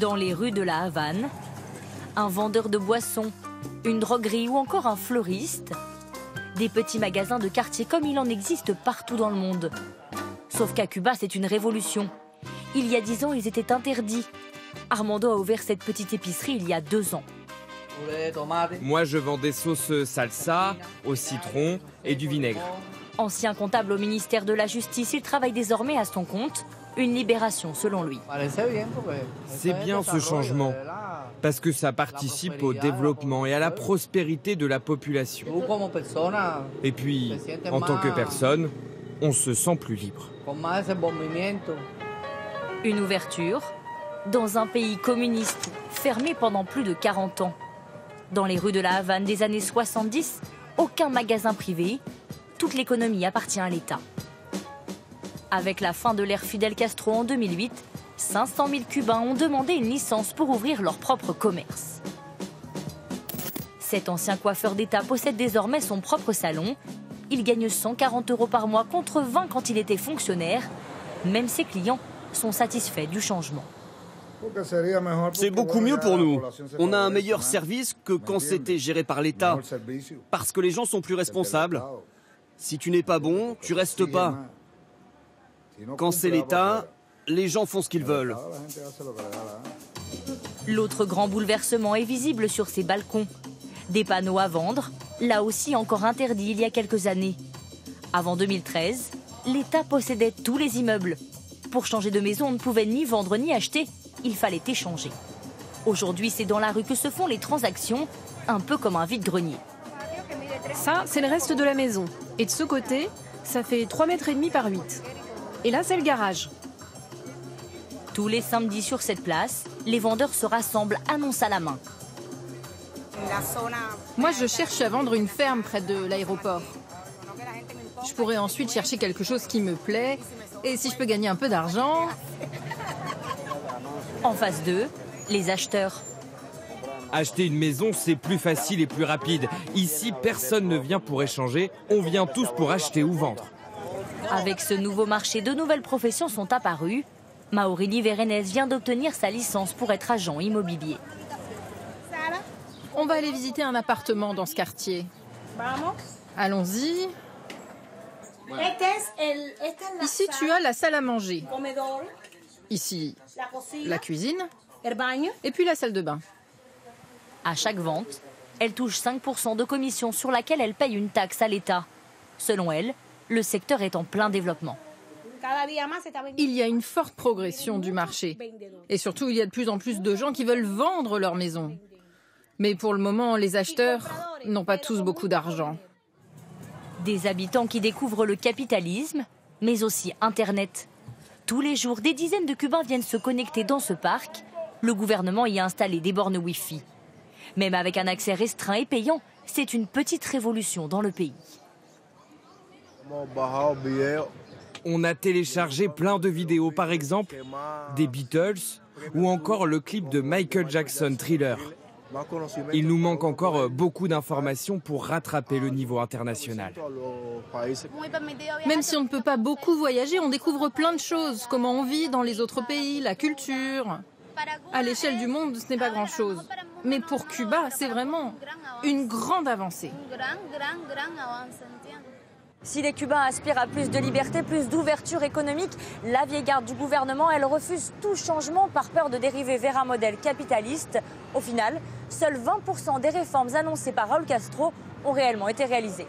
Dans les rues de la Havane, un vendeur de boissons, une droguerie ou encore un fleuriste, des petits magasins de quartier comme il en existe partout dans le monde. Sauf qu'à Cuba, c'est une révolution. Il y a 10 ans, ils étaient interdits. Armando a ouvert cette petite épicerie il y a 2 ans. Moi, je vends des sauces salsa, au citron et du vinaigre. Ancien comptable au ministère de la Justice, il travaille désormais à son compte. Une libération selon lui. C'est bien ce changement, parce que ça participe au développement et à la prospérité de la population. Et puis, en tant que personne, on se sent plus libre. Une ouverture dans un pays communiste, fermé pendant plus de 40 ans. Dans les rues de la Havane des années 70, aucun magasin privé, toute l'économie appartient à l'État. Avec la fin de l'ère Fidel Castro en 2008, 500 000 Cubains ont demandé une licence pour ouvrir leur propre commerce. Cet ancien coiffeur d'État possède désormais son propre salon. Il gagne 140 € par mois contre 20 quand il était fonctionnaire. Même ses clients sont satisfaits du changement. C'est beaucoup mieux pour nous. On a un meilleur service que quand c'était géré par l'État. Parce que les gens sont plus responsables. Si tu n'es pas bon, tu restes pas. Quand c'est l'État, les gens font ce qu'ils veulent. L'autre grand bouleversement est visible sur ces balcons. Des panneaux à vendre, là aussi encore interdits il y a quelques années. Avant 2013, l'État possédait tous les immeubles. Pour changer de maison, on ne pouvait ni vendre ni acheter, il fallait échanger. Aujourd'hui, c'est dans la rue que se font les transactions, un peu comme un vide-grenier. Ça, c'est le reste de la maison. Et de ce côté, ça fait 3,5 m par 8. Et là, c'est le garage. Tous les samedis sur cette place, les vendeurs se rassemblent, annonce à la main. Moi, je cherche à vendre une ferme près de l'aéroport. Je pourrais ensuite chercher quelque chose qui me plaît. Et si je peux gagner un peu d'argent... En face d'eux, les acheteurs. Acheter une maison, c'est plus facile et plus rapide. Ici, personne ne vient pour échanger, on vient tous pour acheter ou vendre. Avec ce nouveau marché, de nouvelles professions sont apparues. Maurili Verenez vient d'obtenir sa licence pour être agent immobilier. On va aller visiter un appartement dans ce quartier. Allons-y. Ici, tu as la salle à manger. Ici, la cuisine. Et puis la salle de bain. À chaque vente, elle touche 5% de commission sur laquelle elle paye une taxe à l'État. Selon elle, le secteur est en plein développement. Il y a une forte progression du marché. Et surtout, il y a de plus en plus de gens qui veulent vendre leur maison. Mais pour le moment, les acheteurs n'ont pas tous beaucoup d'argent. Des habitants qui découvrent le capitalisme, mais aussi Internet. Tous les jours, des dizaines de Cubains viennent se connecter dans ce parc. Le gouvernement y a installé des bornes Wi-Fi. Même avec un accès restreint et payant, c'est une petite révolution dans le pays. On a téléchargé plein de vidéos, par exemple des Beatles ou encore le clip de Michael Jackson, Thriller. Il nous manque encore beaucoup d'informations pour rattraper le niveau international. Même si on ne peut pas beaucoup voyager, on découvre plein de choses. Comment on vit dans les autres pays, la culture. À l'échelle du monde, ce n'est pas grand-chose. Mais pour Cuba, c'est vraiment une grande avancée. Si les Cubains aspirent à plus de liberté, plus d'ouverture économique, la vieille garde du gouvernement, elle refuse tout changement par peur de dériver vers un modèle capitaliste. Au final, seuls 20% des réformes annoncées par Raúl Castro ont réellement été réalisées.